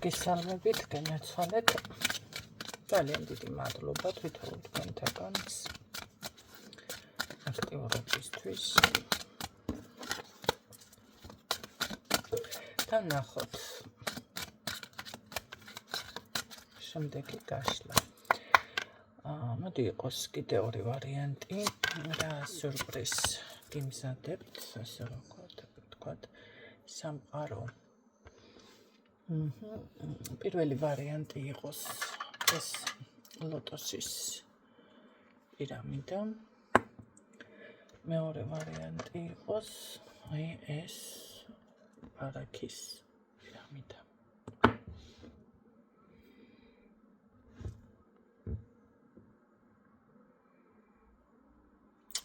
მოგესალმებით, განაცხადეთ. ძალიან დიდი მადლობა თვითონ თქვენთაგანს აქტიურობისთვის. და ნახოთ შემდეგი გაშლა. მოდი იყოს კიდე ორი ვარიანტი და სიურპრიზ გიმზადებთ, ასე ვთქვათ, სამყარო. პირველი ვარიანტი იყოს ეს ლოტოსის პირამიდა. მეორე ვარიანტი იყოს ეს ბარაქის პირამიდა.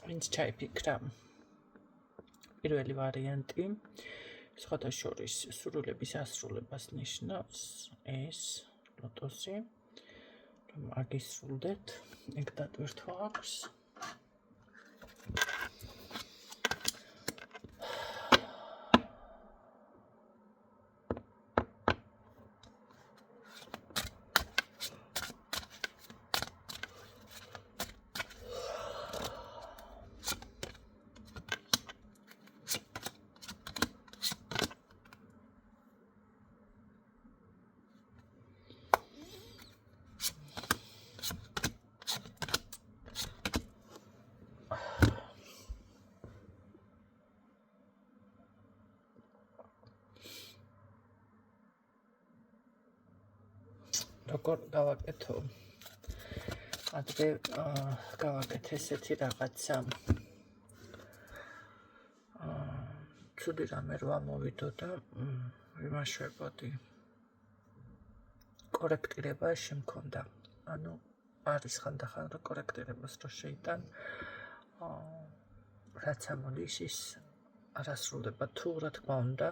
ვინც ჩაიფიქრა პირველი ვარიანტი, სხვადასხვის სრულების ასრულებას ნიშნავს ეს ლოტოსი, რომ აგისრულდეთ, ეგ დატვირთვა აქვს. როგორ გავაკეთო? ადრე გავაკეთე ესეთი რაღაცა. ცუდი რამე რო ამოვიდო და ვიმაშვებოდი. კორექტირება შემქონდა. ანუ არის ხანდახან რომ კორექტირებას რო შეიტან, რაც ამოდის ის არასრულდება თუ რა თქმა უნდა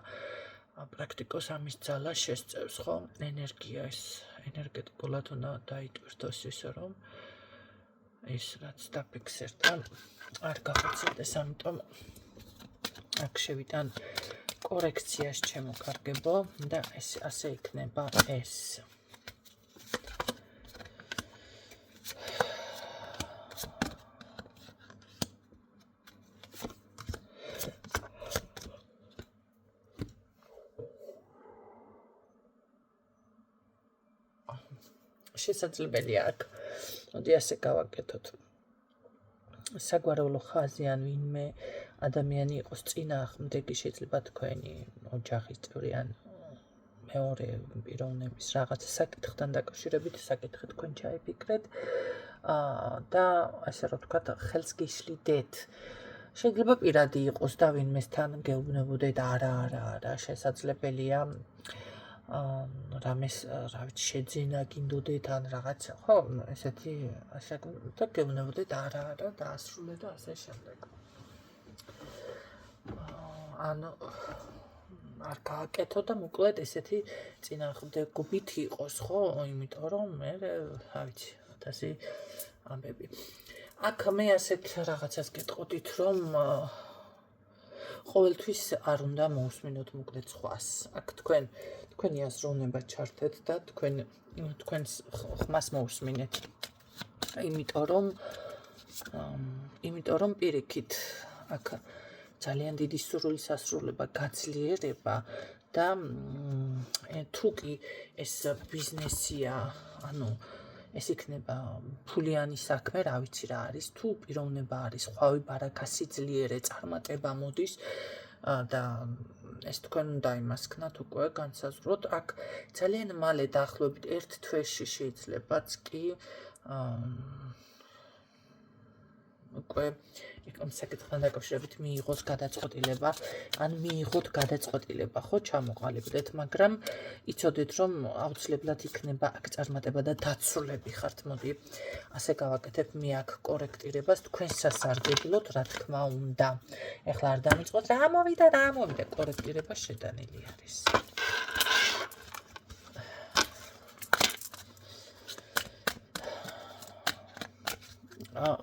პრაქტიკოს ამის ძალა შესწევს, ხო? ენერგია ეს ენერგეტიკულად უნდა დაიტვირთოს ისე რომ ის რაც დაფიქსერდა არ გახოცინდეს, ამიტომ აქ შევიტან კორექციას ჩემო კარგებო და ეს ასე იქნება ეს. შესაძლებელია აქ, მოდი ასე გავაკეთოთ. საგვარეულო ხაზი ან ვინმე ადამიანი იყოს წინააღმდეგი, შეიძლება თქვენი ოჯახის წევრი ან მეორე პიროვნების რაღაცა საკითხთან დაკავშირებით საკითხი თქვენ ჩაიფიქრეთ და ასე რომ ვთქვათ, ხელს გიშლიდეთ. შეიძლება პირადი იყოს და ვინმესთან გეუბნებოდეთ, არა, შესაძლებელია რამეს რა ვიცი შეძენა გინდოდეთ ან რაღაცა, ხო, ესეთი ასე და გეუბნებოდეთ, არა, დაასრულე და ასე შემდეგ. ანუ არ გააკეთო და მოკლედ ესეთი წინააღმდეგობით იყოს, ხო, იმიტომ რომ მე რა ვიცი 1000 ამბები. აქ მე ასეთ რაღაცას გეტყოდით, რომ ყოველთვის არ უნდა მოусმინოთ მოკლედ სხვას. აქ თქვენი აზროვნება ჩართეთ და თქვენს ხმას მოусმინეთ. იმიტომ რომ პირიქით აქ ძალიან დიდი სურვილის ასრულება, გაძლიერება და თუ კი ეს ბიზნესია, ანუ ეს იქნება ფულიანი საქმე, რა ვიცი რა არის, თუ პიროვნება არის, ხვავი ბარაქა სიძლიერე წარმატება მოდის და ეს თქვენ უნდა იმასქნათ უკვე განსაზღვროთ. აქ ძალიან მალე დაახლოებით 1 თვეში შეიძლებაც კი უკვე ამ საკითხთან დაკავშირებით მიიღოთ გადაწყვეტილება, ხო, ჩამოყალიბდეთ, მაგრამ იცოდეთ, რომ აუცილებლად იქნება აქ წარმატება და დაცულები ხართ. მოდი ასე გავაკეთებ მე აქ კორექტირებას თქვენს სასარგებლოდ, რა თქმა უნდა. ეხლა არ დამიწყოთ, რა მოვიდა, კორექტირება შეტანილი არის.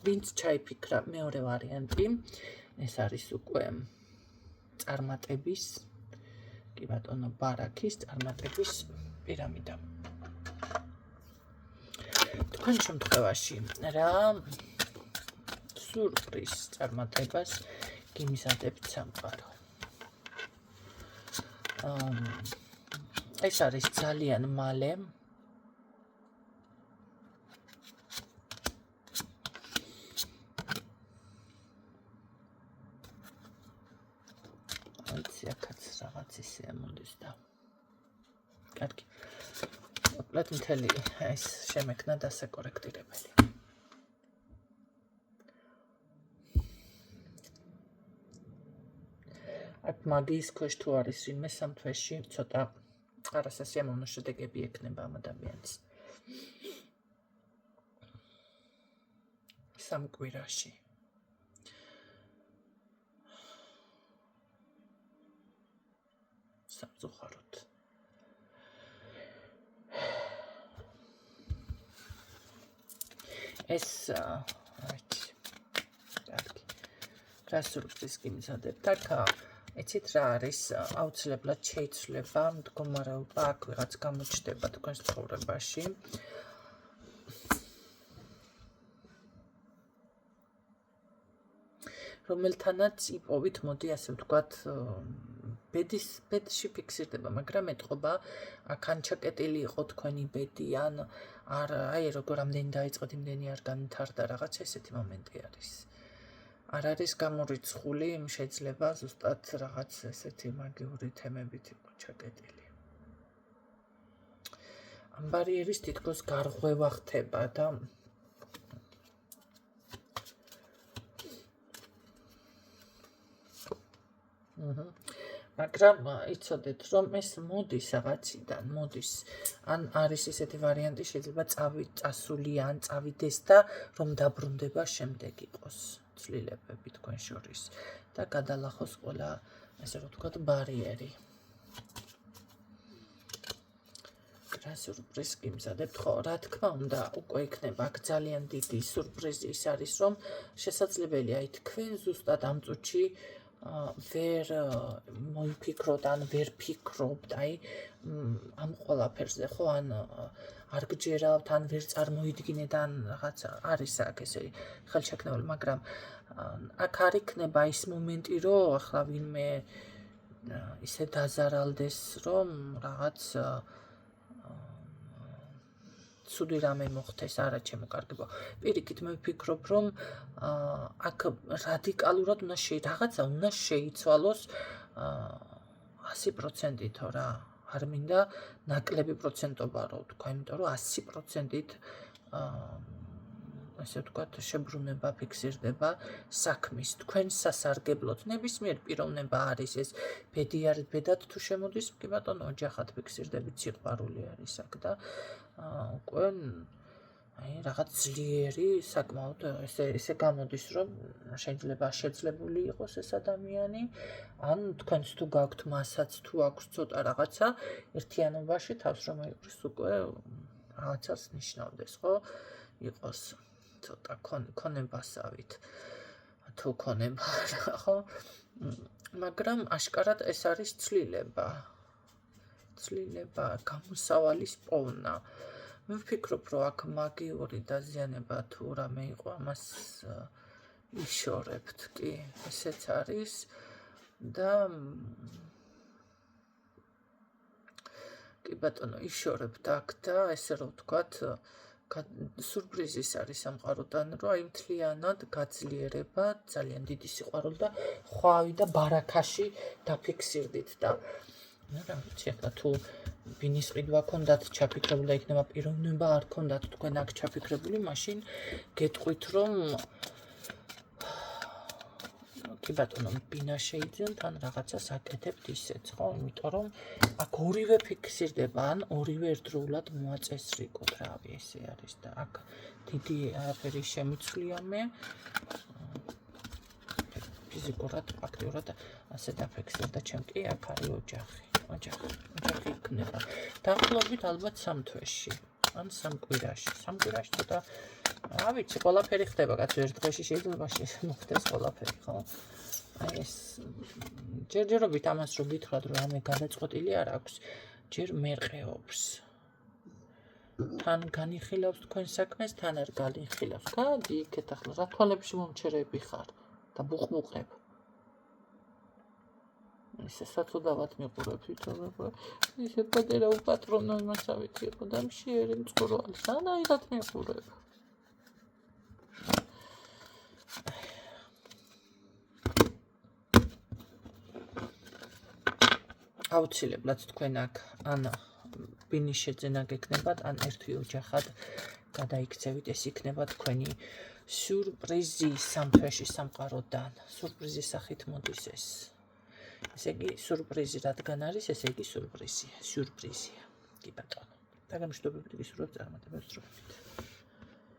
ვინც ჩაიფიქრა მეორე ვარიანტი, ეს არის უკვე წარმატების, კი ბატონო, ბარაქის წარმატების პირამიდა. თქვენ შემთხვევაში რა სურპრიზს წარმატებას გიმზადებთ სამყარო. ეს არის ძალიან მალე. აქაც რაღაც ისე მოდის და კარგი. მოკლედ მთელი ეს შემექნა დასაკორექტირებელი. აქ მაგიის ქვეშ თუ არის რიმე სამ თვეში ცოტა არასასიამოვნო შედეგები ექნება ამ ადამიანს. სამ კვირაში. სამწუხაროდ. ეს კარგი. რა სურპრიზს გიმზადებთ? აქ იცით რა არის? აუცილებლად შეიცვლება მდგომარეობა, აქ ვიღაც გამოჩნდება თქვენს ცხოვრებაში. რომელთანაც იპოვით, მოდი ასე ვთქვათ, ბედში ფიქსირდება, მაგრამ ეტყობა აქ ან ჩაკეტილი იყო თქვენი ბედი, ან აი როგორ ამდენი დაიწყეთ, იმდენი არ განვითარდა, რაღაც ესეთი მომენტი არის. არ არის გამორიცხული, შეიძლება ზუსტად რაღაც ესეთი მაგიური თემებით იყო ჩაკეტილი. ამ ბარიერის თითქოს გარღვევა ხდება და მაგრამ იცოდეთ, რომ ეს მოდის რაღაციდან, მოდის. ან არის ისეთი ვარიანტი, შეიძლება წასული ან წავიდეს და რომ დაბრუნდება შემდეგ იყოს ცვლილებები თქვენ შორის და გადალახოს ყველა, ასე რომ ვთქვათ, ბარიერი. რა სურპრიზს გიმზადებთ? ხო, რა თქმა უნდა, უკვე იქნება აქ ძალიან დიდი სურპრიზი ის არის, რომ შესაძლებელია აი თქვენ ზუსტად ამ წუთში ვერ მოიფიქროთ, ან ვერ ფიქრობთ, აი ამ ყველაფერზე, ხო, ან არ გჯერავთ, ან ვერ წარმოიდგინეთ, ან რაღაც არის აქ ესე ხელშეკნეული, მაგრამ აქ არ იქნება ის მომენტი, რომ ახლა ვინმე ისე დაზარალდეს, რომ რაღაც ცუდი რამე მოხდეს, არა ჩემო კარგებო. პირიქით მე ვფიქრობ, რომ აქ რადიკალურად რაღაცა უნდა შეიცვალოს 100%-ით რა. არ მინდა ნაკლები პროცენტობა რო ვთქვა, იმიტომ რომ 100%-ით ასე ვთქვათ, შებრუნება ფიქსირდება საქმის. თქვენ სასარგებლოდ ნებისმიერ პიროვნება არის ეს ბედი არის ბედად თუ შემოდის, კი ბატონო, ოჯახად ფიქსირდებით, სიყვარული არის აქ და უკვე აი რაღაც ძლიერი საკმაოდ ესე გამოდის, რომ შეიძლება შეძლებული იყოს ეს ადამიანი, ან თქვენც თუ გაქვთ მასაც თუ აქვს ცოტა რაღაცა, ერთიანობაში თავს რომ აიყრის უკვე რაღაცას ნიშნავდეს, ხო? იყოს ცოტა ქონებასავით თუ ქონება, ხო? მაგრამ აშკარად ეს არის ცვლილება. ცვლილება, გამოსავალის პოვნა. მე ვფიქრობ, რომ აქ მაგიური დაზიანება თუ რამე იყო, ამას იშორებთ, კი, ესეც არის და კი ბატონო, იშორებთ აქ და ესე რომ ვთქვათ, სურპრიზის არის სამყაროდან, რომ აი მთლიანად გაძლიერება, ძალიან დიდი სიყვარული და ხვავი და ბარაქაში დაფიქსირდით და რა ვიცი, ახლა თუ ბინის ყიდვა ქონდათ ჩაფიქრებული და იქნება პიროვნება არ ქონდათ თქვენ აქ ჩაფიქრებული, მაშინ გეტყვით, რომ კი ბატონო, ბინა შეიძენთ ან რაღაცას აკეთებთ ისეც, ხო? იმიტომ რომ აქ ორივე ფიქსირდება, ან ორივე ერთდროულად მოაწესრიგოთ, რავი, ესე არის და აქ დიდი არაფერი შემიცვლია მე ფიზიკურად, აქტიურად ასე დაფიქსირდა ჩემ კი აქ არის ოჯახი იქნება. დაახლოებით ალბათ 3 თვეში, ან 3 კვირაში. 3 კვირაში ცოტა, რა ვიცი, ყველაფერი ხდება, კაცო, ერთ დღეში შეიძლება მოხდეს ყველაფერი, ხო? აი ეს ჯერჯერობით ამას რო გითხრათ, რომ რამე გადაწყვეტილი არ აქვს, ჯერ მერყეობს. თან განიხილავს თქვენ საქმეს, თან არ განიხილავს. გადი იქეთ ახლა რა თვალებში მომჩერები ხარ და ბუხმუყებ. ისე საწოდავად მიყურებ თვითონ. ისე პატარა უპატრონო იმასავით იყო და მშიერი მწყურვალი. სანაირად მიყურებ. აუცილებლად თქვენ აქ ან ბინიშეძე ნაგექნებათ, ან ერთი ოჯახად გადაიქცევით, ეს იქნება თქვენი სიურპრიზი სამთვეში სამყაროდან. სიურპრიზის სახით მოდის ეს. ესე იგი, სიურპრიზი რადგან არის, ესე იგი სიურპრიზია. კი ბატონო. დაგამშვიდობებით გისურვებთ წარმატებებს დროებით.